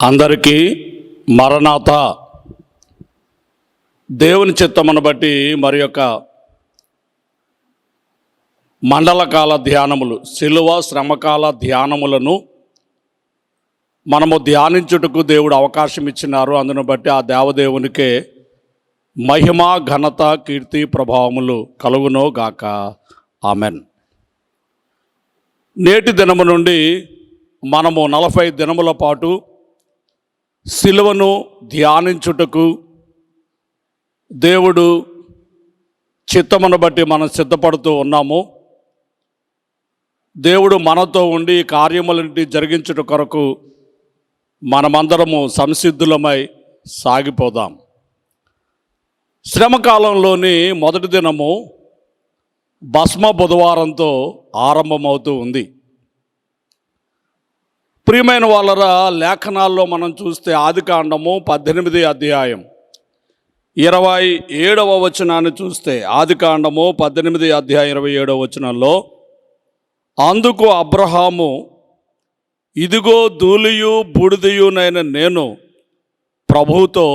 అందరికీ మరణాత దేవుని చిత్తమును బట్టి మరి యొక్క మండలకాల ధ్యానములు శిలువ శ్రమకాల ధ్యానములను మనము ధ్యానించుటకు దేవుడు అవకాశం ఇచ్చినారు. అందును బట్టి ఆ దేవదేవునికే మహిమ ఘనత కీర్తి ప్రభావములు కలుగునో గాక. ఆమెన్. నేటి దినము నుండి మనము 40 దినముల పాటు శిలువను ధ్యానించుటకు దేవుడు చిత్తమును బట్టి మనం సిద్ధపడుతూ ఉన్నాము. దేవుడు మనతో ఉండి కార్యములన్నిటి జరిగించుట కొరకు మనమందరము సంసిద్ధులమై సాగిపోదాం. శ్రమకాలంలోని మొదటి దినము భస్మ బుధవారంతో ఆరంభమవుతూ ఉంది. ప్రియమైన వాళ్ళరా, లేఖనాల్లో మనం చూస్తే ఆదికాండము 18 అధ్యాయం 27వ వచనాన్ని చూస్తే, ఆదికాండము 18 అధ్యాయం 27వ వచనంలో, అందుకు అబ్రహాము, ఇదిగో ధూళియు బూడిదయునైన నేను ప్రభువుతో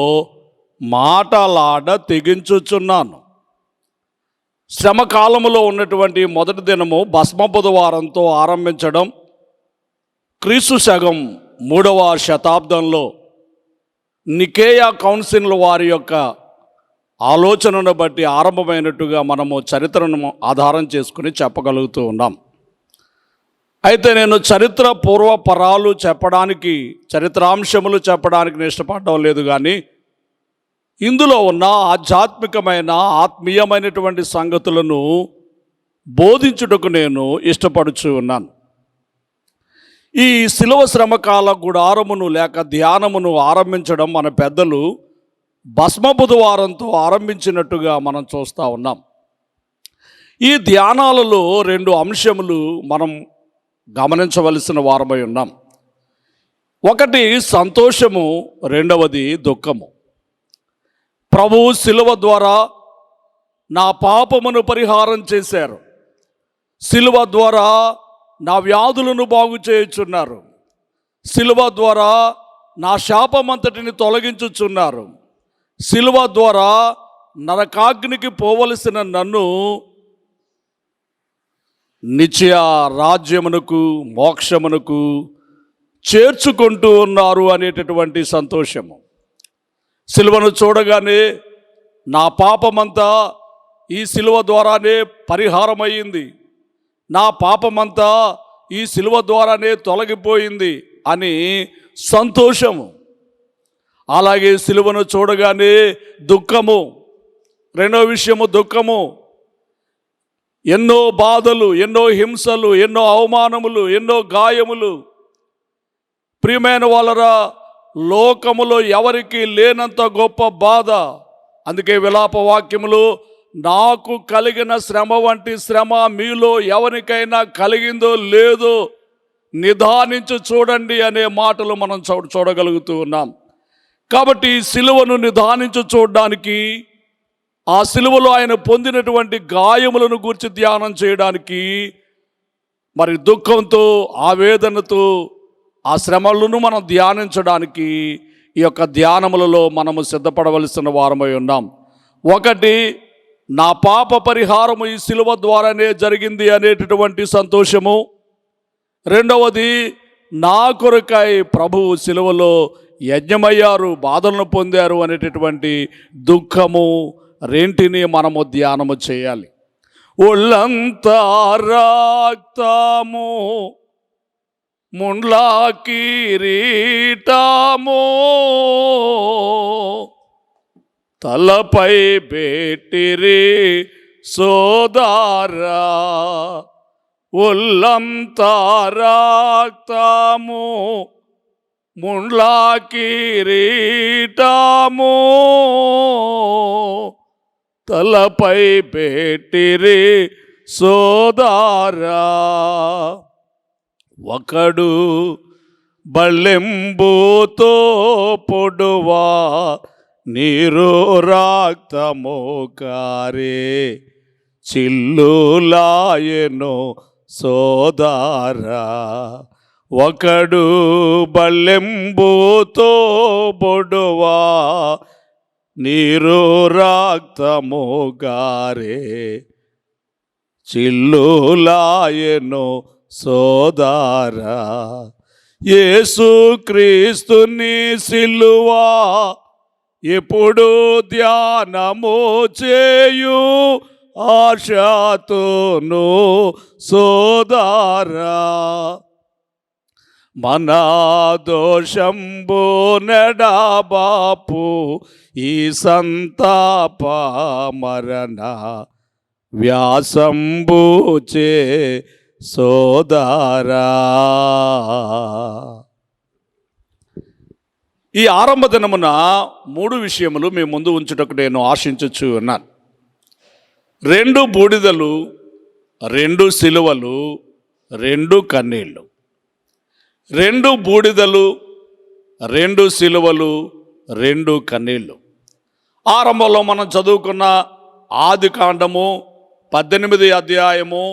మాటలాడ తెగించుచున్నాను. శ్రమకాలములో ఉన్నటువంటి మొదటి దినము భస్మ బుధవారంతో ఆరంభించడం క్రీస్తు శకం 3వ శతాబ్దంలో నికేయా కౌన్సిల్ వారి యొక్క ఆలోచనను బట్టి ఆరంభమైనట్టుగా మనము చరిత్రను ఆధారం చేసుకుని చెప్పగలుగుతూ ఉన్నాం. అయితే నేను చరిత్ర పూర్వపరాలు చెప్పడానికి, చరిత్రాంశములు చెప్పడానికి నేను ఇష్టపడడం లేదు, కానీ ఇందులో ఉన్న ఆధ్యాత్మికమైన ఆత్మీయమైనటువంటి సంగతులను బోధించుటకు నేను ఇష్టపడుచు ఉన్నాను. ఈ శిలువ శ్రమకాల గుడారమును లేక ధ్యానమును ఆరంభించడం మన పెద్దలు భస్మ బుధవారంతో ఆరంభించినట్టుగా మనం చూస్తూ ఉన్నాం. ఈ ధ్యానాలలో 2 అంశములు మనం గమనించవలసిన వారమై ఉన్నాం. ఒకటి సంతోషము, రెండవది దుఃఖము. ప్రభువు శిలువ ద్వారా నా పాపమును పరిహారం చేశారు. శిలువ ద్వారా నా వ్యాధులను బాగు చేయుచున్నారు. శిలువ ద్వారా నా శాపమంతటిని తొలగించుచున్నారు. శిలువ ద్వారా నరకాగ్నికి పోవలసిన నన్ను నిత్య రాజ్యమునకు, మోక్షమునకు చేర్చుకుంటూ ఉన్నారు అనేటటువంటి సంతోషము. శిలువను చూడగానే నా పాపమంతా ఈ శిలువ ద్వారానే పరిహారమయ్యింది, నా పాపమంతా ఈ శిలువ ద్వారానే తొలగిపోయింది అని సంతోషము. అలాగే శిలువను చూడగానే దుఃఖము. రెండో విషయము దుఃఖము. ఎన్నో బాధలు, ఎన్నో హింసలు, ఎన్నో అవమానములు, ఎన్నో గాయములు. ప్రియమైన వాళ్ళరా, లోకములో ఎవరికి లేనంత గొప్ప బాధ. అందుకే విలాప వాక్యములు, నాకు కలిగిన శ్రమ వంటి శ్రమ మీలో ఎవరికైనా కలిగిందో లేదో నిదానించి చూడండి అనే మాటలు మనం చూడగలుగుతూ ఉన్నాం. కాబట్టి ఈ సిలువను నిదానించి చూడడానికి, ఆ సిలువలో ఆయన పొందినటువంటి గాయములను గూర్చి ధ్యానం చేయడానికి, మరి దుఃఖంతో, ఆవేదనతో ఆ శ్రమలను మనం ధ్యానించడానికి ఈ యొక్క ధ్యానములలో మనము సిద్ధపడవలసిన వారమై ఉన్నాం. ఒకటి, నా పాప పరిహారము ఈ శిలువ ద్వారానే జరిగింది అనేటటువంటి సంతోషము. రెండవది, నా కొరకై ప్రభువు శిలువలో యజ్ఞమయ్యారు, బాధలను పొందారు అనేటటువంటి దుఃఖము. రెంటిని మనము ధ్యానము చేయాలి. ఒళ్ళంతా రక్తము, ముండ్లా కిరీటము, తలపై పెట్టిరి సోదరా, ఒళ్ళంతా రక్తము, ముండ్లా కిరీటము, తలపై పెట్టిరి సోదరా. ఒకడు బళ్ళెంబుతో పొడువా నీరు రక్తము కారే, చిల్లులాయెను సోదరా. ఒకడు బల్లెంబుతో బొడువా నీరు రక్తము గారే చిల్లులాయెను సోదరా యేసు క్రీస్తుని సిలువా ఎప్పుడు ధ్యానము చేయు ఆశతోను సోదరా మన దోషంబు నెడబాపు ఈ సంతాప మరణ వ్యాసంబుచే సోదరా. ఈ ఆరంభ దినమున 3 విషయములు మీ ముందు ఉంచుటకు నేను ఆశించుచు ఉన్నాను. 2 బూడిదలు, 2 సిలువలు, 2 కన్నీళ్ళు. 2 బూడిదలు, 2 సిలువలు, 2 కన్నీళ్ళు. ఆరంభంలో మనం చదువుకున్న ఆదికాండము 18 అధ్యాయము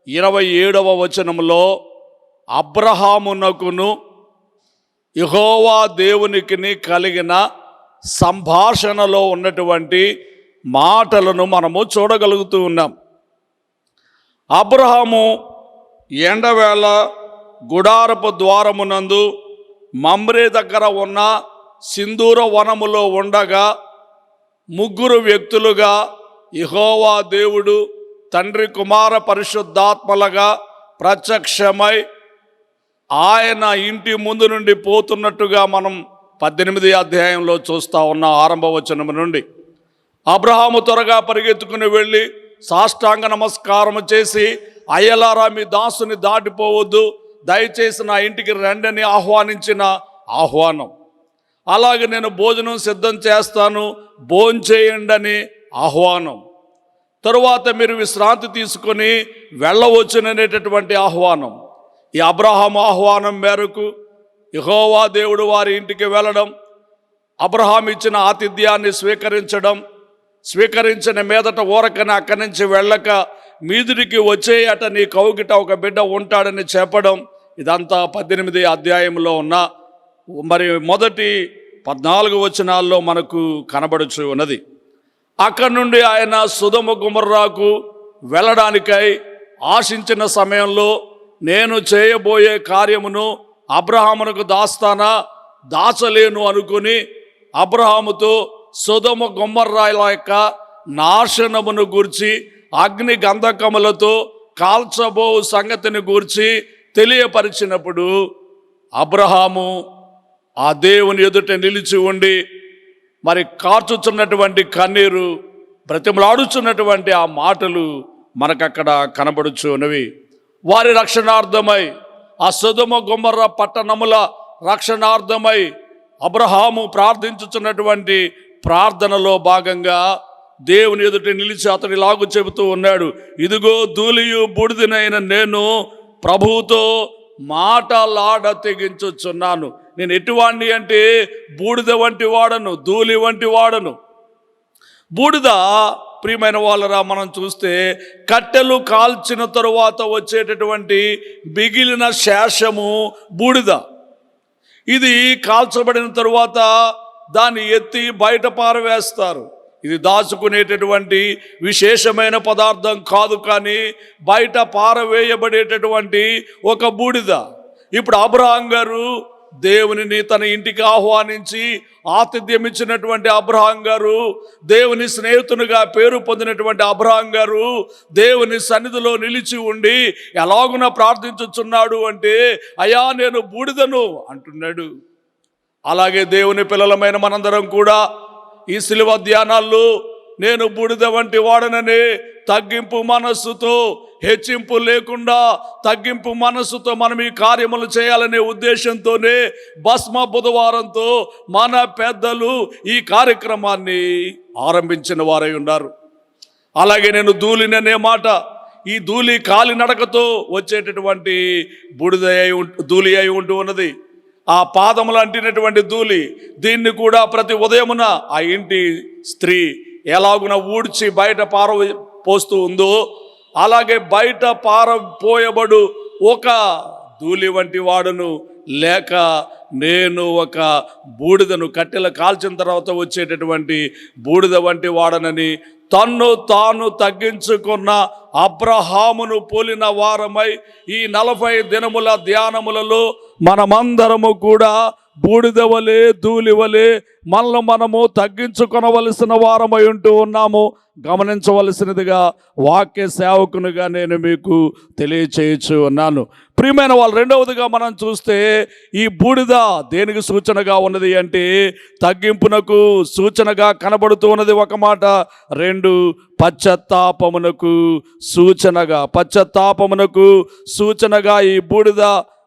27వ వచనంలో అబ్రహామునకును యెహోవా దేవునికిని కలిగిన సంభాషణలో ఉన్నటువంటి మాటలను మనము చూడగలుగుతూ ఉన్నాం. అబ్రహాము ఎండవేళ గుడారపు ద్వారమునందు మమ్రే దగ్గర ఉన్న సింధూర వనములో ఉండగా 3 వ్యక్తులుగా యెహోవా దేవుడు తండ్రి కుమార పరిశుద్ధాత్మలుగా ప్రత్యక్షమై ఆయన ఇంటి ముందు నుండి పోతున్నట్టుగా మనం 18 అధ్యాయంలో చూస్తూ ఉన్న ఆరంభ వచనం నుండి అబ్రహాము త్వరగా పరిగెత్తుకుని వెళ్ళి సాష్టాంగ నమస్కారం చేసి, అయ్యలారా మీ దాసుని దాటిపోవద్దు, దయచేసి నా ఇంటికి రండని ఆహ్వానించిన ఆహ్వానం. అలాగే నేను భోజనం సిద్ధం చేస్తాను, భోంచేయండి అని ఆహ్వానం. తరువాత మీరు విశ్రాంతి తీసుకొని వెళ్ళవచ్చుననేటటువంటి ఆహ్వానం. ఈ అబ్రహాము ఆహ్వానం మేరకు యెహోవా దేవుడు వారి ఇంటికి వెళ్ళడం, అబ్రహాం ఇచ్చిన ఆతిథ్యాన్ని స్వీకరించిన మీదట ఊరకని అక్కడి నుంచి వెళ్ళక మీదుడికి వచ్చేయట నీ కౌగిట ఒక బిడ్డ ఉంటాడని చెప్పడం. ఇదంతా 18 అధ్యాయంలో ఉన్న మరి మొదటి 14 వచనాల్లో మనకు కనబడుచు ఉన్నది. అక్కడి నుండి ఆయన సొదొమ గొమొర్రాకు వెళ్ళడానికై ఆశించిన సమయంలో నేను చేయబోయే కార్యమును అబ్రహామునకు దాచలేను అనుకుని అబ్రహాముతో సొదొమ గొమొర్రాల యొక్క నాశనమును గూర్చి అగ్ని గంధకములతో కాల్చబో సంగతిని గూర్చి తెలియపరిచినప్పుడు అబ్రహాము ఆ దేవుని ఎదుట నిలిచి ఉండి మరి కార్చుచున్నటువంటి కన్నీరు, బ్రతిమలాడుచున్నటువంటి ఆ మాటలు మనకక్కడ కనబడుచు ఉన్నవి. వారి రక్షణార్థమై, ఆ సొదొమ గొమొర్రా పట్టణముల రక్షణార్థమై అబ్రహాము ప్రార్థించుచున్నటువంటి ప్రార్థనలో భాగంగా దేవుని ఎదుట నిలిచి అతడు ఇలాగు చెబుతూ ఉన్నాడు, ఇదిగో ధూళియు బూడిదనైన నేను ప్రభువుతో మాటలాడ తెగించుచున్నాను. నేను ఎటువాణ్ణి అంటే బూడిద వంటి వాడను, ధూళి వంటి వాడను. బూడిద ప్రియమైన వాళ్ళరా మనం చూస్తే కట్టెలు కాల్చిన తరువాత వచ్చేటటువంటి మిగిలిన శేషము బూడిద. ఇది కాల్చబడిన తరువాత దాన్ని ఎత్తి బయట పారవేస్తారు. ఇది దాచుకునేటటువంటి విశేషమైన పదార్థం కాదు, కానీ బయట పారవేయబడేటటువంటి ఒక బూడిద. ఇప్పుడు అబ్రహాం గారు దేవునిని తన ఇంటికి ఆహ్వానించి ఆతిథ్యం ఇచ్చినటువంటి అబ్రహాం గారు, దేవుని స్నేహితునిగా పేరు పొందినటువంటి అబ్రహాం గారు దేవుని సన్నిధిలో నిలిచి ఉండి ఎలాగున ప్రార్థించుచున్నాడు అంటే, అయ్యా నేను బూడిదను అంటున్నాడు. అలాగే దేవుని పిల్లలమైన మనందరం కూడా ఈ శిలువ ధ్యానాల్లో నేను బూడిద వంటి వాడనని తగ్గింపు మనస్సుతో, హెచ్చింపు లేకుండా తగ్గింపు మనస్సుతో మనం ఈ కార్యములు చేయాలనే ఉద్దేశంతోనే భస్మ బుధవారంతో మన పెద్దలు ఈ కార్యక్రమాన్ని ఆరంభించిన వారై ఉన్నారు. అలాగే నేను ధూళిననే మాట, ఈ ధూళి కాలినడకతో వచ్చేటటువంటి ధూళి అయి ఉంటూ ఉన్నది. ఆ పాదములు అంటినటువంటి ధూళి, దీన్ని కూడా ప్రతి ఉదయమున ఆ ఇంటి స్త్రీ ఎలాగున ఊడ్చి బయట పోస్తూ ఉందో, అలాగే బయట పారపోయబడు ఒక ధూళి వంటి వాడును, లేక నేను ఒక బూడిదను కట్టెల కాల్చిన తర్వాత వచ్చేటటువంటి బూడిద వంటి వాడనని తన్ను తాను తగ్గించుకున్న అబ్రహామును పోలిన వారమై ఈ 40 దినముల ధ్యానములలో మనమందరము కూడా బూడిద వలె ధూళి వలె మనము తగ్గించుకొనవలసిన వారమై ఉంటూ ఉన్నాము. గమనించవలసినదిగా వాక్య సేవకునిగా నేను మీకు తెలియచేయచ్చు ఉన్నాను. ప్రియమైన వాళ్ళు, రెండవదిగా మనం చూస్తే ఈ బూడిద దేనికి సూచనగా ఉన్నది అంటే తగ్గింపునకు సూచనగా కనబడుతూ ఉన్నది ఒక మాట. 2 పశ్చాత్తాపమునకు సూచనగా ఈ బూడిద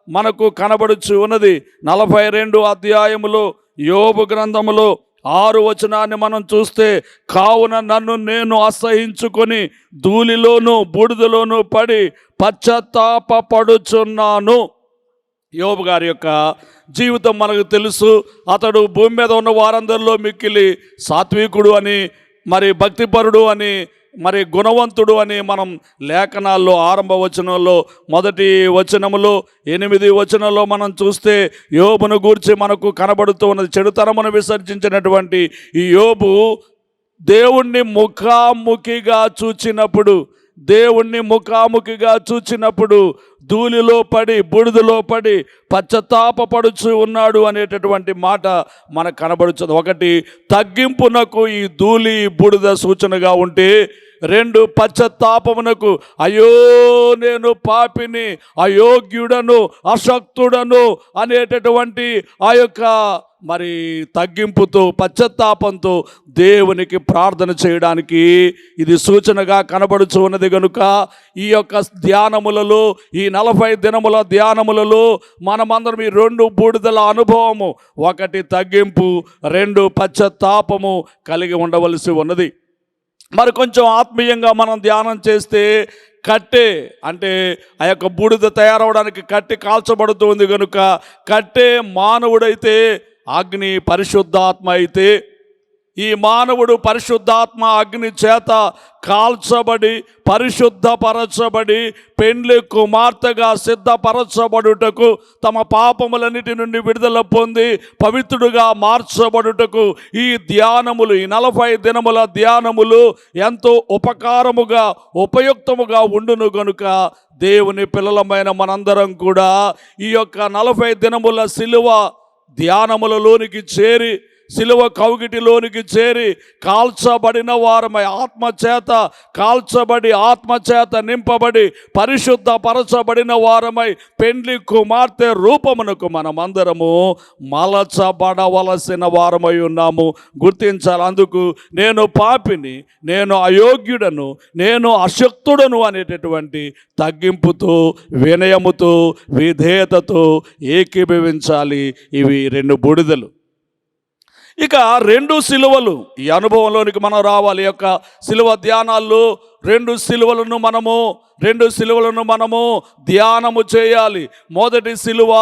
మనకు కనబడుచు ఉన్నది. 42 అధ్యాయములో యోబు గ్రంథములో 6 వచనాన్ని మనం చూస్తే, కావున నన్ను నేను అసహించుకొని ధూళిలోను బూడిదలోను పడి పశ్చాత్తాపపడుచున్నాను. యోబు గారి యొక్క జీవితం మనకు తెలుసు. అతడు భూమి మీద ఉన్న వారందరిలో మిక్కిలి సాత్వికుడు అని, మరి భక్తిపరుడు అని, మరి గుణవంతుడు అని మనం లేఖనాల్లో ఆరంభ వచనంలో మొదటి వచనములో 8 వచనంలో మనం చూస్తే యోబును గూర్చి మనకు కనబడుతూ ఉన్నది. చెడుతనమును విసర్జించినటువంటి ఈ యోబు దేవుణ్ణి ముఖాముఖిగా చూచినప్పుడు ధూళిలో పడి బూడిదలో పడి పశ్చాత్తాపపడుచు ఉన్నాడు అనేటటువంటి మాట మనకు కనబడుతుంది. ఒకటి, తగ్గింపునకు ఈ ధూళి బూడిద సూచనగా ఉంటే, 2 పశ్చాత్తాపమునకు అయ్యో నేను పాపిని, అయోగ్యుడను, అశక్తుడను అనేటటువంటి ఆ యొక్క మరి తగ్గింపుతో పశ్చాత్తాపంతో దేవునికి ప్రార్థన చేయడానికి ఇది సూచనగా కనబడుచు ఉన్నది. కనుక ఈ యొక్క ధ్యానములలో, ఈ 40 దినముల ధ్యానములలో మనమందరం ఈ 2 బూడిదల అనుభవము, 1 తగ్గింపు, 2 పశ్చాత్తాపము కలిగి ఉండవలసి ఉన్నది. మరి కొంచెం ఆత్మీయంగా మనం ధ్యానం చేస్తే, కట్టె అంటే ఆ యొక్క బూడిద తయారవడానికి కట్టె కాల్చబడుతుంది. కనుక కట్టె మానవుడైతే, అగ్ని పరిశుద్ధాత్మ అయితే, ఈ మానవుడు పరిశుద్ధాత్మ అగ్ని చేత కాల్చబడి పరిశుద్ధపరచబడి పెండ్లి కుమార్తెగా సిద్ధపరచబడుటకు, తమ పాపములన్నిటి నుండి విడుదల పొంది పవిత్రుడుగా మార్చబడుటకు ఈ ధ్యానములు, ఈ 40 దినముల ధ్యానములు ఎంతో ఉపయుక్తముగా ఉండును. గనుక దేవుని పిల్లలమైన మనందరం కూడా ఈ యొక్క 40 దినముల సిలువ ధ్యానములలోనికి చేరి, సిలువ కౌగిటిలోనికి చేరి కాల్చబడిన వారమై, ఆత్మచేత కాల్చబడి ఆత్మచేత నింపబడి పరిశుద్ధపరచబడిన వారమై పెండ్లి కుమార్తె రూపమునకు మనమందరము మలచబడవలసిన వారమై ఉన్నాము. గుర్తించాలి. అందుకు నేను పాపిని, నేను అయోగ్యుడను, నేను అశక్తుడను అనేటటువంటి తగ్గింపుతో, వినయముతో, విధేయతతో ఏకీభవించాలి. ఇవి 2 బూడిదలు. ఇక 2 సిలువలు, ఈ అనుభవంలోనికి మనం రావాలి. ఈ యొక్క సిలువ ధ్యానాల్లో 2 సిలువలను మనము ధ్యానము చేయాలి. మొదటి సిలువ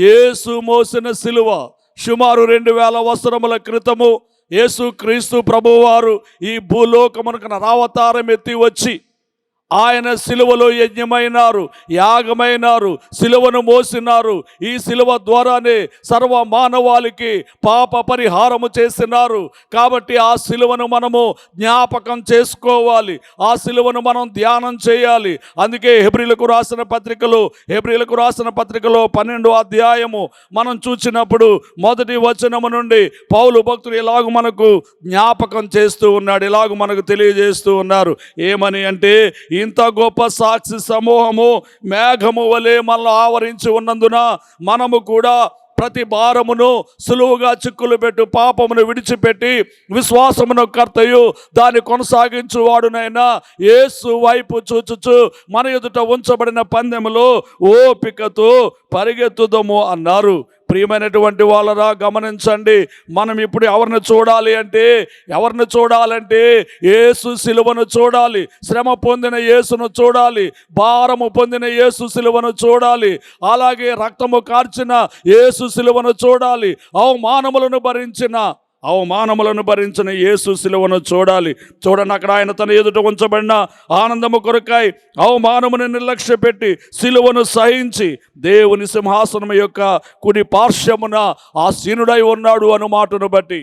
యేసు మోసిన సిలువ. సుమారు 2000 సంవత్సరముల క్రితము యేసు క్రీస్తు ప్రభువారు ఈ భూలోకమునకు అవతారం ఎత్తి వచ్చి ఆయన సిలువలో యజ్ఞమైనారు, యాగమైనారు, సిలువను మోసినారు. ఈ సిలువ ద్వారానే సర్వ మానవాళికి పాప పరిహారము చేసినారు. కాబట్టి ఆ సిలువను మనము జ్ఞాపకం చేసుకోవాలి, ఆ సిలువను మనం ధ్యానం చేయాలి. అందుకే హెబ్రీలకు రాసిన పత్రికలో 12వ అధ్యాయము మనం చూసినప్పుడు మొదటి వచనము నుండి పౌలు భక్తుడు ఇలాగ మనకు జ్ఞాపకం చేస్తూ ఉన్నాడు, ఇలాగ మనకు తెలియజేస్తూ ఉన్నారు. ఏమని అంటే, ఇంత గొప్ప సాక్షి సమూహము మేఘము వలె మనల్ని ఆవరించి ఉన్నందున మనము కూడా ప్రతి భారమును సులువుగా చిక్కులు పెట్టు పాపమును విడిచిపెట్టి విశ్వాసమును కర్తయు దాన్ని కొనసాగించువాడునైనా యేసు వైపు చూచుచు మన ఎదుట ఉంచబడిన పందెములో ఓపికతో పరిగెత్తుదము అన్నారు. ప్రియమైనటువంటి వాళ్ళరా, గమనించండి. మనం ఇప్పుడు ఎవరిని చూడాలంటే యేసు సిలువను చూడాలి, శ్రమ పొందిన యేసును చూడాలి, భారము పొందిన యేసు సిలువను చూడాలి, అలాగే రక్తము కార్చిన యేసు సిలువను చూడాలి, అవమానములను భరించిన అవమానములను భరించిన యేసు సిలువను చూడాలి. చూడండి, అక్కడ ఆయన తన ఎదుట ఉంచబడిన ఆనందము కొరకై అవమానమును నిర్లక్ష్య పెట్టి సిలువను సహించి దేవుని సింహాసనం యొక్క కుడి పార్శ్వమున ఆసీనుడై ఉన్నాడు అను మాటను బట్టి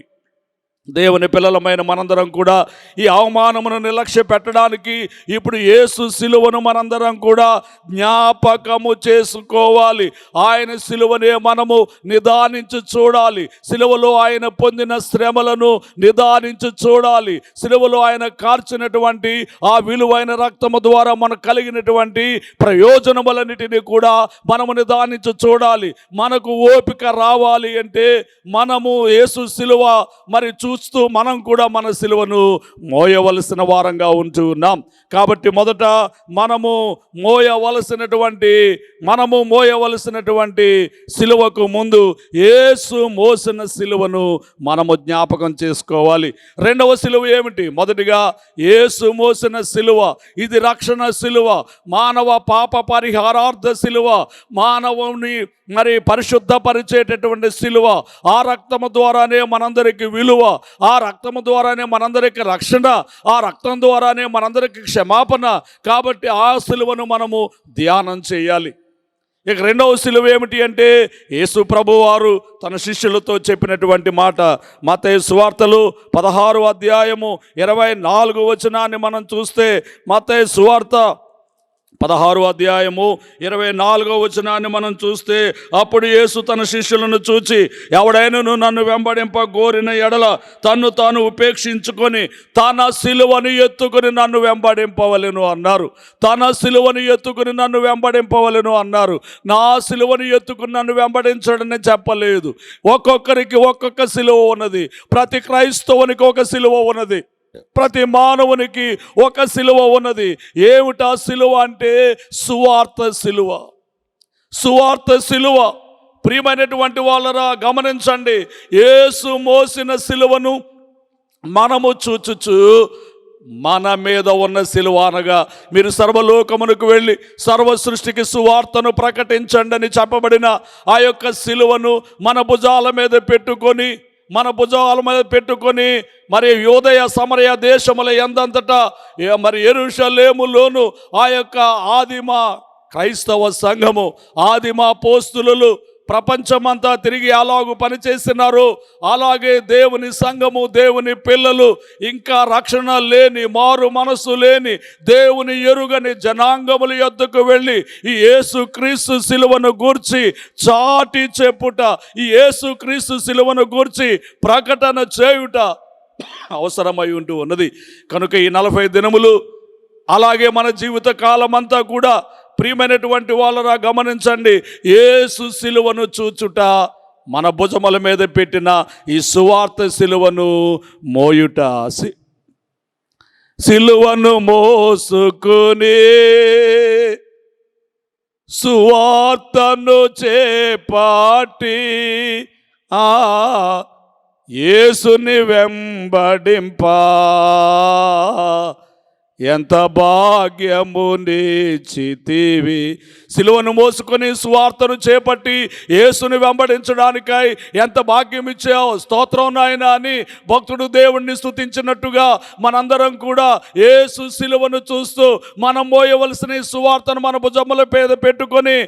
దేవుని పిల్లలమైన మనందరం కూడా ఈ అవమానమును నిర్లక్ష్య పెట్టడానికి ఇప్పుడు యేసు సిలువను మనందరం కూడా జ్ఞాపకము చేసుకోవాలి. ఆయన సిలువనే మనము నిదానించి చూడాలి. సిలువలో ఆయన పొందిన శ్రమలను నిదానించి చూడాలి. సిలువలో ఆయన కార్చినటువంటి ఆ విలువైన రక్తము ద్వారా మనకు కలిగినటువంటి ప్రయోజనములన్నిటినీ కూడా మనము నిదానించి చూడాలి. మనకు ఓపిక రావాలి అంటే మనము యేసు సిలువ మరి చూస్తూ మనం కూడా మన సిలువను మోయవలసిన వారంగా ఉంటూ ఉన్నాం. కాబట్టి మొదట మనము మోయవలసినటువంటి సిలువకు ముందు యేసు మోసిన సిలువను మనము జ్ఞాపకం చేసుకోవాలి. రెండవ సిలువ ఏమిటి? మొదటిగా యేసు మోసిన సిలువ, ఇది రక్షణ సిలువ, మానవ పాప పరిహారార్థ సిలువ, మానవుని మరి పరిశుద్ధపరిచేటటువంటి సిలువ. ఆ రక్తము ద్వారానే మనందరికీ విలువ, ఆ రక్తము ద్వారానే మనందరికీ రక్షణ, ఆ రక్తం ద్వారానే మనందరికీ క్షమాపణ. కాబట్టి ఆ సిలువను మనము ధ్యానం చేయాలి. ఇక రెండవ సిలువ ఏమిటి అంటే యేసు ప్రభు వారు తన శిష్యులతో చెప్పినటువంటి మాట. మత్తయి సువార్తలు 16వ అధ్యాయము 24వ వచనాన్ని మనం చూస్తే, మత్తయి సువార్త 16వ అధ్యాయము 24వ వచనాన్ని మనం చూస్తే, అప్పుడు యేసు తన శిష్యులను చూచి, ఎవడైనను నన్ను వెంబడింప గోరిన ఎడల తన్ను తాను ఉపేక్షించుకొని తన సిలువను ఎత్తుకుని నన్ను వెంబడింపవలెను అన్నారు. తన సిలువను ఎత్తుకుని నన్ను వెంబడింపవలెను అన్నారు. నా సిలువను ఎత్తుకుని నన్ను వెంబడించడని చెప్పలేదు. ఒక్కొక్కరికి ఒక్కొక్క సిలువ ఉన్నది. ప్రతి క్రైస్తవునికి ఒక సిలువ ఉన్నది. ప్రతి మానవునికి ఒక సిలువ ఉన్నది. ఏమిటా సిలువ అంటే సువార్త సిలువ. సువార్త సిలువ. ప్రియమైనటువంటి వాళ్ళరా గమనించండి, యేసు మోసిన సిలువను మనము చూచుచు మన మీద ఉన్న సిలువ అనగా మీరు సర్వలోకమునకు వెళ్ళి సర్వ సృష్టికి సువార్తను ప్రకటించండి అని చెప్పబడిన ఆ యొక్క సిలువను మన భుజాల మీద పెట్టుకొని మరి యూదయ సమరయ దేశముల యందంతటా మరి యెరూషలేములోను ఆ యొక్క ఆదిమ క్రైస్తవ సంఘము, ఆదిమ అపోస్తలులు ప్రపంచమంతా తిరిగి అలాగూ పనిచేస్తున్నారు. అలాగే దేవుని సంఘము, దేవుని పిల్లలు, ఇంకా రక్షణ లేని, మారు మనసు లేని, దేవుని ఎరుగని జనాంగముల యొద్దకు వెళ్ళి ఈ యేసుక్రీస్తు సిలువను గూర్చి చాటి చెప్పుట, ఈ యేసుక్రీస్తు సిలువను గూర్చి ప్రకటన చేయుట అవసరమై ఉంటూ ఉన్నది. కనుక ఈ 40 దినములు అలాగే మన జీవిత కాలమంతా కూడా ప్రియమైనటువంటి వాళ్ళరా గమనించండి, యేసు సిలువను చూచుట, మన భుజముల మీద పెట్టిన ఈ సువార్త సిలువను మోయుట. సిలువను మోసుకుని సువార్తను చేపట్టి యేసుని వెంబడింపా ఎంత భాగ్యము నిచ్చితివి. సిలువను మోసుకొని సువార్తను చేపట్టి యేసుని వెంబడించడానికై ఎంత భాగ్యం ఇచ్చావు, స్తోత్రం నాయనా అని భక్తుడు దేవుణ్ణి స్తుతించినట్టుగా మనందరం కూడా యేసు సిలువను చూస్తూ మనం మోయవలసిన ఈ సువార్తను మన భుజముల మీద పెట్టుకొని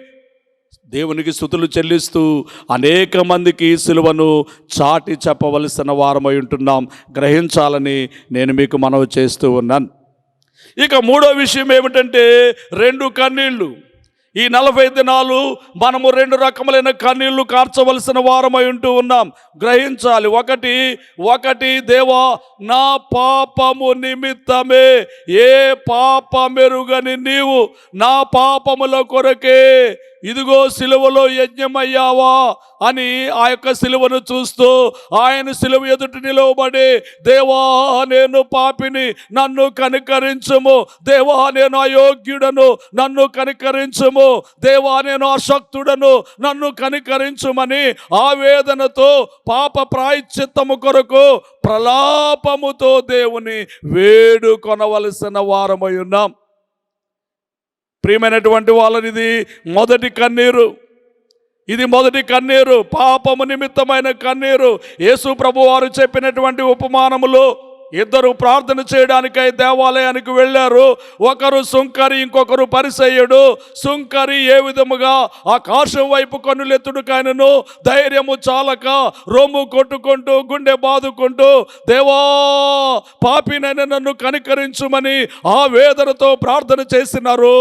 దేవునికి స్తుతులు చెల్లిస్తూ అనేక మందికి సిలువను చాటి చెప్పవలసిన వారమై ఉంటున్నాం. గ్రహించాలని నేను మీకు మనవి చేస్తూ ఉన్నాను. ఇక మూడో విషయం ఏమిటంటే 2 కన్నీళ్ళు. ఈ 40 దినాలు మనము 2 రకములైన కన్నీళ్లు కార్చవలసిన వారమై ఉంటూ ఉన్నాం. గ్రహించాలి. ఒకటి దేవా, నా పాపము నిమిత్తమే, ఏ పాపమెరుగని నీవు నా పాపముల కొరకే ఇదిగో సిలువలో యజ్ఞమయ్యావా అని ఆ యొక్క సిలువను చూస్తూ ఆయన సిలువ ఎదుట నిలవబడి, దేవా నేను పాపిని, నన్ను కనికరించుము, దేవా నేను అయోగ్యుడను, నన్ను కనికరించుము, దేవా నేను అశక్తుడను, నన్ను కనికరించుమని ఆవేదనతో పాప ప్రాయశ్చిత్తము కొరకు ప్రలాపముతో దేవుని వేడుకొనవలసిన వారమై ఉన్నాం. ప్రియమైనటువంటి వాళ్ళనిది మొదటి కన్నీరు. ఇది మొదటి కన్నీరు, పాపము నిమిత్తమైన కన్నీరు. యేసు ప్రభువారు చెప్పినటువంటి ఉపమానములో ఇద్దరు ప్రార్థన చేయడానికై దేవాలయానికి వెళ్ళారు. ఒకరు సుంకరి, ఇంకొకరు పరిసయ్యుడు. సుంకరి ఏ విధముగా ఆకాశం వైపు కన్నులెత్తుడు కానను ధైర్యము చాలక రొమ్ము కొట్టుకుంటూ గుండె బాదుకుంటూ, దేవా పాపినైన నన్ను కనికరించుమని ఆ వేదనతో ప్రార్థన చేసినారు.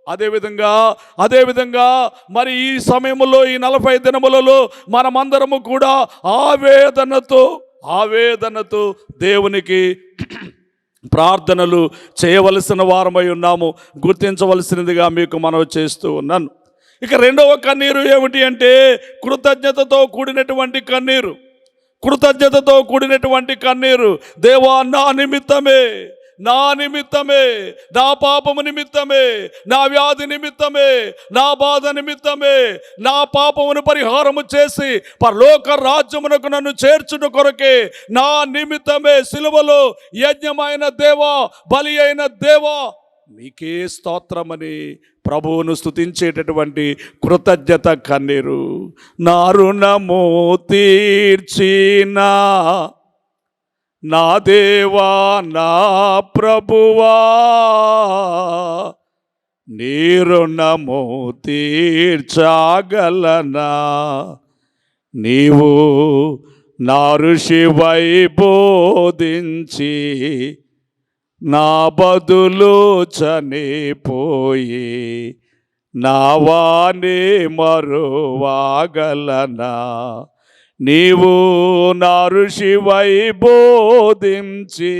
అదేవిధంగా మరి ఈ సమయంలో, ఈ 40 దినములలో మనమందరము కూడా ఆవేదనతో దేవునికి ప్రార్థనలు చేయవలసిన వారమై ఉన్నాము. గుర్తించవలసినదిగా మీకు మనవి చేస్తూ ఉన్నాను. ఇక రెండవ కన్నీరు ఏమిటి అంటే కృతజ్ఞతతో కూడినటువంటి కన్నీరు. కృతజ్ఞతతో కూడినటువంటి కన్నీరు. దేవా నా నిమిత్తమే, నా పాపము నిమిత్తమే, నా వ్యాధి నిమిత్తమే, నా బాధ నిమిత్తమే, నా పాపమును పరిహారము చేసి పరలోక రాజ్యమునకు నన్ను చేర్చుట కొరకే, నా నిమిత్తమే సిలువలో యజ్ఞమైన దేవా, బలి అయిన దేవా, మీకే స్తోత్రమని ప్రభువును స్తుతించేటటువంటి కృతజ్ఞత కన్నీరు. నా రుణము తీర్చినా నా దేవా, నా ప్రభువా, నీ రుణము తీర్చగలనా? నీవు నా ఋషివై బోధించి నా బదులు చనిపోయి నా వాణి మరువగలనా? నీవు నా ఋషివై బోధించి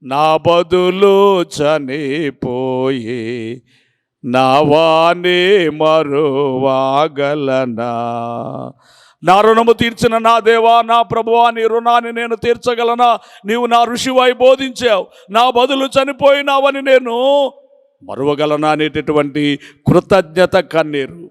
నా బదులు చనిపోయి నా వాణి మరువగలనా? నా రుణము తీర్చిన నా దేవా, నా ప్రభువా, నీ రుణాన్ని నేను తీర్చగలనా? నీవు నా ఋషివై బోధించావు, నా బదులు చనిపోయినావని నేను మరువగలనా అనేటటువంటి కృతజ్ఞత కన్నీరు.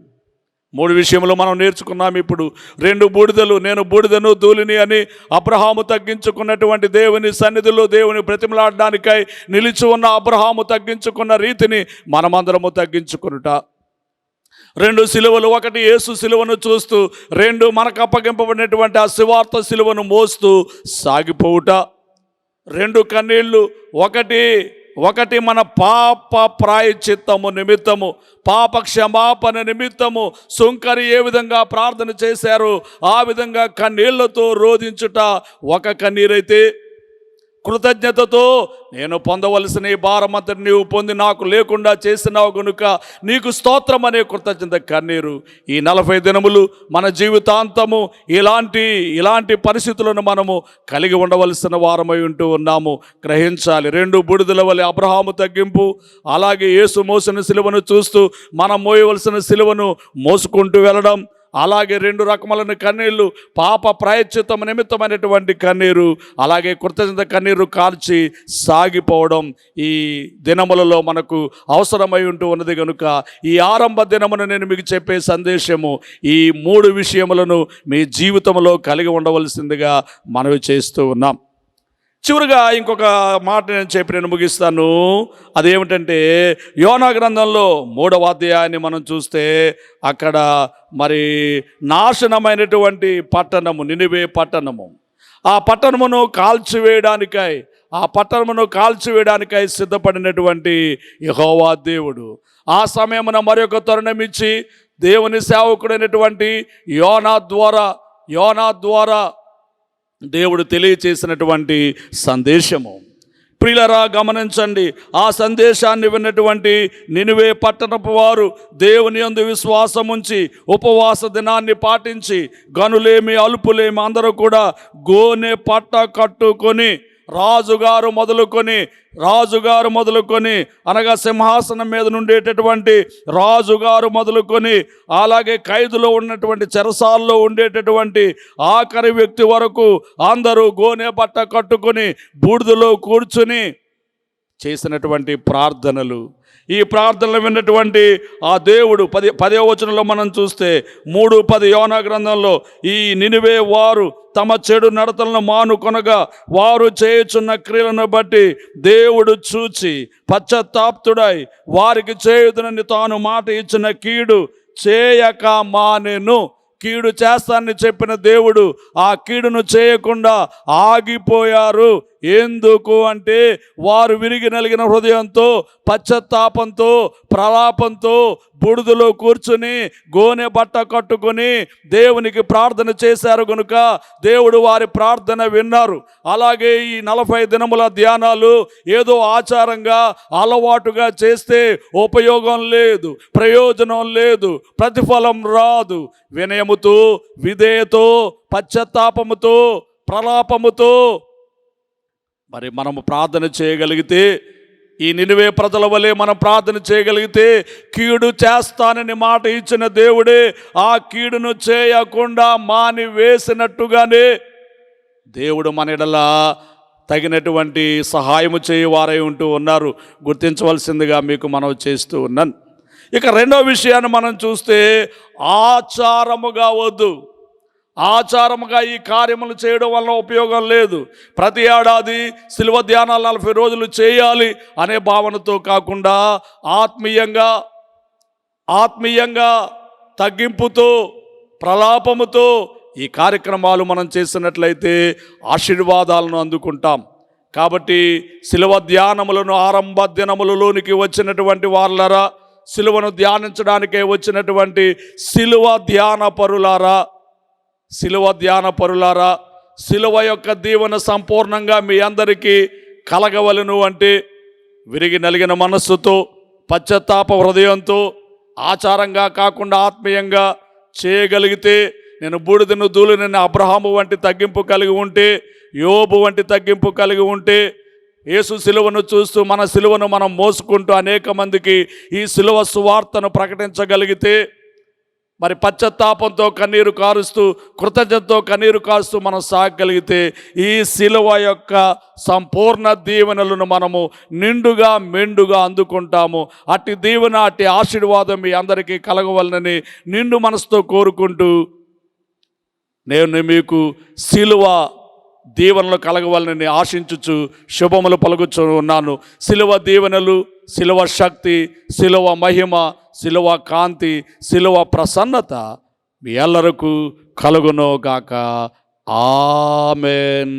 3 విషయములు మనం నేర్చుకున్నాం. ఇప్పుడు 2 బూడిదలు, నేను బూడిదను ధూళిని అని అబ్రహాము తగ్గించుకున్నటువంటి దేవుని సన్నిధిలో దేవుని బ్రతిమలాడడానికై నిలిచి ఉన్న అబ్రహాము తగ్గించుకున్న రీతిని మనమందరము తగ్గించుకునుట. 2 సిలువలు, ఒకటి యేసు సిలువను చూస్తూ, 2 మనకు అప్పగింపబడినటువంటి ఆ సువార్త సిలువను మోస్తూ సాగిపోవుట. 2 కన్నీళ్ళు, ఒకటి మన పాప ప్రాయశ్చిత్తము నిమిత్తము, పాప క్షమాపణ నిమిత్తము సుంకరి ఏ విధంగా ప్రార్థన చేశారో ఆ విధంగా కన్నీళ్లతో రోధించుట ఒక కన్నీరైతే, కృతజ్ఞతతో నేను పొందవలసిన ఈ భారమంతటి నీవు పొంది నాకు లేకుండా చేసినావు గనుక నీకు స్తోత్రం అనే కృతజ్ఞత కన్నీరు. ఈ 40 దినములు మన జీవితాంతము ఇలాంటి పరిస్థితులను మనము కలిగి ఉండవలసిన వారమై ఉంటూ ఉన్నాము. గ్రహించాలి. 2 బూడిదల వలె అబ్రహాము తగ్గింపు, అలాగే యేసు మోసిన సిలువను చూస్తూ మనం మోయవలసిన సిలువను మోసుకుంటూ వెళ్ళడం, అలాగే 2 రకములైన కన్నీళ్ళు, పాప ప్రాయశ్చిత్తం నిమిత్తమైనటువంటి కన్నీరు, అలాగే కృతజ్ఞత కన్నీరు కార్చి సాగిపోవడం ఈ దినములలో మనకు అవసరమై ఉంటూ ఉన్నది కనుక ఈ ఆరంభ దినమును నేను మీకు చెప్పే సందేశము ఈ 3 విషయములను మీ జీవితంలో కలిగి ఉండవలసిందిగా మనవి చేస్తూ ఉన్నాం. చివరిగా ఇంకొక మాట నేను ముగిస్తాను. అదేమిటంటే యోనా గ్రంథంలో 3వ అధ్యాయాన్ని మనం చూస్తే అక్కడ మరి నాశనమైనటువంటి పట్టణము నినివే పట్టణము, ఆ పట్టణమును కాల్చివేయడానికై సిద్ధపడినటువంటి యెహోవా దేవుడు ఆ సమయమున మరొక తరుణం ఇచ్చి దేవుని సేవకుడైనటువంటి యోనా ద్వారా దేవుడు తెలియచేసినటువంటి సందేశము. ప్రియులరా గమనించండి, ఆ సందేశాన్ని విన్నటువంటి నినివే పట్టణపు వారు దేవుని యందు విశ్వాసముంచి ఉపవాస దినాన్ని పాటించి గనులేమి అలుపులేమి అందరూ కూడా గోనె పట్ట కట్టుకొని రాజుగారు మొదలుకొని అనగా సింహాసనం మీద నుండేటటువంటి రాజుగారు మొదలుకొని అలాగే ఖైదులో ఉన్నటువంటి చెరసాల్లో ఉండేటటువంటి ఆఖరి వ్యక్తి వరకు అందరూ గోనె బట్ట కట్టుకొని బూడిదలో కూర్చుని చేసినటువంటి ప్రార్థనలు. ఈ ప్రార్థనలు విన్నటువంటి ఆ దేవుడు 10వ వచనంలో మనం చూస్తే 3:10 యోనా గ్రంథంలో ఈ నినివే వారు తమ చెడు నడతలను మానుకొనగా వారు చేయుచున్న క్రియలను బట్టి దేవుడు చూచి పశ్చాత్తాప్తుడై వారికి చేయుదునని తాను మాట ఇచ్చిన కీడు చేయక మానెను. కీడు చేస్తానని చెప్పిన దేవుడు ఆ కీడును చేయకుండా ఆగిపోయారు. ఎందుకు అంటే వారు విరిగి నలిగిన హృదయంతో, పశ్చాత్తాపంతో, ప్రలాపంతో బుడిదలో కూర్చుని గోనె బట్ట కట్టుకొని దేవునికి ప్రార్థన చేశారు గనుక దేవుడు వారి ప్రార్థన విన్నారు. అలాగే ఈ 40 దినముల ధ్యానాలు ఏదో ఆచారంగా అలవాటుగా చేస్తే ఉపయోగం లేదు, ప్రయోజనం లేదు, ప్రతిఫలం రాదు. వినయముతో, విధేయతో, పశ్చాత్తాపముతో, ప్రలాపముతో మరి మనము ప్రార్థన చేయగలిగితే, ఈ నినివే ప్రజల వలె మనం ప్రార్థన చేయగలిగితే, కీడు చేస్తానని మాట ఇచ్చిన దేవుడే ఆ కీడును చేయకుండా మాని వేసినట్టుగానే దేవుడు మన ఎడల తగినటువంటి సహాయము చేయవారై ఉంటూ ఉన్నారు. గుర్తించవలసిందిగా మీకు మనవి చేస్తూ ఉన్నాను. ఇక రెండో విషయాన్ని మనం చూస్తే, ఆచారముగా వద్దు. ఆచారముగా ఈ కార్యములు చేయడం వల్ల ఉపయోగం లేదు. ప్రతి ఏడాది శిలువ ధ్యానాలు 40 రోజులు చేయాలి అనే భావనతో కాకుండా ఆత్మీయంగా తగ్గింపుతో, ప్రలాపముతో ఈ కార్యక్రమాలు మనం చేసినట్లయితే ఆశీర్వాదాలను అందుకుంటాం. కాబట్టి శిలువ ధ్యానములను ఆరంభ దినములలోనికి వచ్చినటువంటి వాళ్ళరా, శిలువను ధ్యానించడానికే వచ్చినటువంటి శిలువ ధ్యాన పరులారా, శిలువ యొక్క దీవెన సంపూర్ణంగా మీ అందరికీ కలగవలను అంటే విరిగి నలిగిన మనస్సుతో, పశ్చాత్తాప హృదయంతో, ఆచారంగా కాకుండా ఆత్మీయంగా చేయగలిగితే, నేను బూడిదను ధూళిని అబ్రహాము వంటి తగ్గింపు కలిగి ఉంటే, యోబు వంటి తగ్గింపు కలిగి ఉంటే, యేసు సిలువను చూస్తూ మన సిలువను మనం మోసుకుంటూ అనేక మందికి ఈ సిలువ సువార్తను ప్రకటించగలిగితే, మరి పశ్చాత్తాపంతో కన్నీరు కారుస్తూ, కృతజ్ఞతతో కన్నీరు కారుస్తూ మనం సాగగలిగితే ఈ సిలువ యొక్క సంపూర్ణ దీవెనలను మనము నిండుగా మెండుగా అందుకుంటాము. అట్టి దీవెన, అట్టి ఆశీర్వాదం మీ అందరికీ కలగవలనని నిండు మనసుతో కోరుకుంటూ, నేను మీకు సిలువ దీవెనలు కలగవాలని ఆశించుచు శుభములు పలుకుచు ఉన్నాను. సిలువ దీవెనలు, సిలువ శక్తి, సిలువ మహిమ, సిలువ కాంతి, సిలువ ప్రసన్నత మీ ఎల్లరకు కలుగునోగాక. ఆమేన్.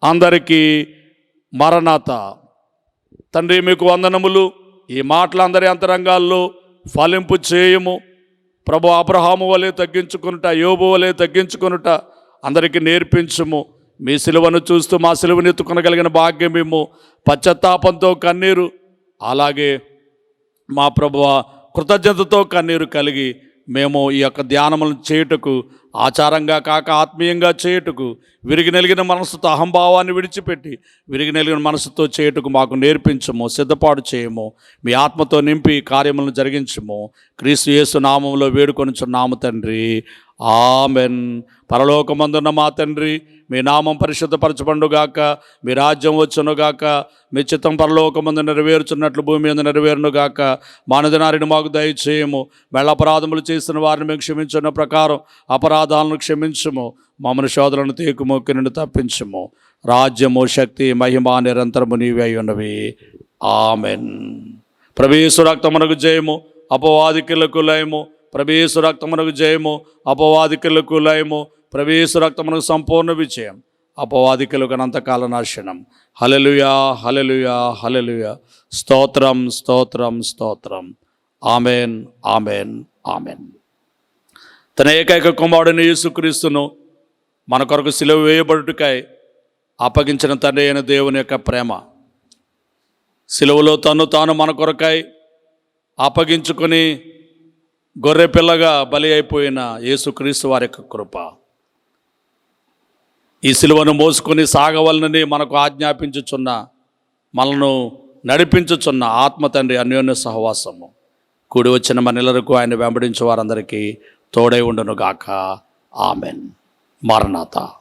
అందరికీ మరణాత. తండ్రి మీకు వందనములు. ఈ మాటలు అందరి అంతరంగాల్లో ఫలింపు చేయము ప్రభు. అబ్రహాము వలె తగ్గించుకొనుట, యోబు వలె తగ్గించుకొనుట అందరికీ నేర్పించుము. మీ సిలువను చూస్తూ మా సిలువను ఎత్తుకొనగలిగిన భాగ్యం మేము, పశ్చాత్తాపంతో కన్నీరు, అలాగే మా ప్రభువా కృతజ్ఞతతో కన్నీరు కలిగి మేము ఈ యొక్క ధ్యానములను చేయుటకు, ఆచారంగా కాక ఆత్మీయంగా చేయుటకు, విరిగి నలిగిన మనసుతో అహంభావాన్ని విడిచిపెట్టి విరిగి నలిగిన మనసుతో చేయుటకు మాకు నేర్పించము, సిద్ధపాటు చేయము. మీ ఆత్మతో నింపి కార్యములను జరిగించము. క్రీస్తు యేసు నామములో వేడుకొనుచున్నాము తండ్రి. ఆమెన్. పరలోకమందున్న మా తండ్రి, మీ నామం పరిశుద్ధపరచబడుగాక, మీ రాజ్యం వచ్చునుగాక, మీ చిత్తం పరలోకమందు నెరవేర్చున్నట్లు భూమి మీద నెరవేరునుగాక. మానదినారిని మాకు దయచేయము. మెళ్ళ అపరాధములు చేసిన వారిని మేము క్షమించిన ప్రకారం అపరాధాలను క్షమించము. మమ్మల్ని శోధనను తీకుమొక్కి నుండి తప్పించము. రాజ్యము, శక్తి, మహిమ నిరంతరము నీవే అయి ఉన్నవి. ఆమెన్. ప్రభు యేసు రక్తమునకు జయము, అపవాదికులకు లయము. ప్రభు యేసు రక్తమునకు జయము, అపవాదికులకు లయము. ప్రభు యేసు రక్తమునకు సంపూర్ణ విజయం, అపవాదికులకు అనంతకాల నాశనం. హల్లెలూయా, హల్లెలూయా, హల్లెలూయా. స్తోత్రం, స్తోత్రం, స్తోత్రం. Amen, amen, amen. తన ఏకైక కుమారుడైన యేసుక్రీస్తును మన కొరకు సిలువ వేయబడుటకై అప్పగించిన తండ్రి అయిన దేవుని యొక్క ప్రేమ, సిలువలో తాను మన కొరకై అప్పగించుకొని గొర్రెపిల్లగా బలి అయిపోయిన యేసుక్రీస్తు వారి యొక్క కృప, ఈ సిలువను మోసుకొని సాగవలనని మనకు ఆజ్ఞాపించుచున్న, మనను నడిపించుచున్న ఆత్మ తండ్రి అన్యోన్య సహవాసము కూడి వచ్చిన మనెల్లరకు ఆయన వెంబడించే వారందరికీ తోడై ఉండునుగాక. ఆమెన్. మరణాత.